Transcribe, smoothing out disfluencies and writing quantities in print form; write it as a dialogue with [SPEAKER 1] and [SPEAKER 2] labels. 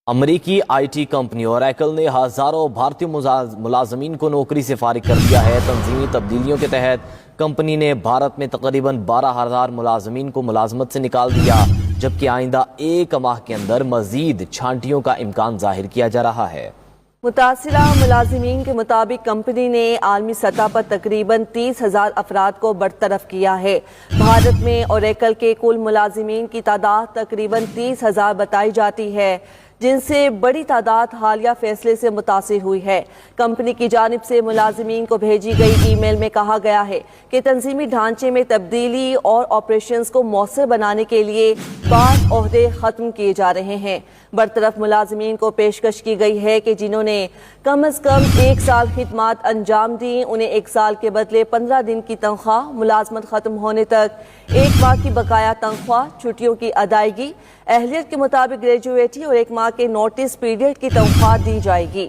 [SPEAKER 1] امریکی I T company Oracle نے ہزاروں بھارتی ملازمین کو نوکری سے فارغ کر دیا ہے۔ تنظیمی تبدیلیوں کے تحت کمپنی نے بھارت میں تقریباً 12,000 ملازمین کو ملازمت سے نکال دیا، جبکہ آئندہ ایک ماہ کے اندر مزید چھانٹیوں کا امکان ظاہر کیا جا رہا ہے۔
[SPEAKER 2] متاثرہ ملازمین کے مطابق کمپنی نے عالمی سطح پر تقریباً 30,000 افراد کو برطرف کیا ہے۔ بھارت میں اوریکل کے کل ملازمین کی تعداد تقریباً 30,000 بتائی جاتی ہے، جن سے بڑی تعداد حالیہ فیصلے سے متاثر ہوئی ہے۔ کمپنی کی جانب سے ملازمین کو بھیجی گئی ای میل میں کہا گیا ہے کہ تنظیمی ڈھانچے میں تبدیلی اور آپریشنز کو مؤثر بنانے کے لیے بعض عہدے ختم کیے جا رہے ہیں۔ برطرف ملازمین کو پیشکش کی گئی ہے کہ جنہوں نے کم از کم 1 سال خدمات انجام دی، انہیں 1 سال کے بدلے 15 دن کی تنخواہ، ملازمت ختم ہونے تک 1 ماہ کی بقایا تنخواہ، چھٹیوں کی ادائیگی، اہلیت کے مطابق گریجویٹی اور 1 ماہ کے نوٹس پیریڈ کی تنخواہ دی جائے گی۔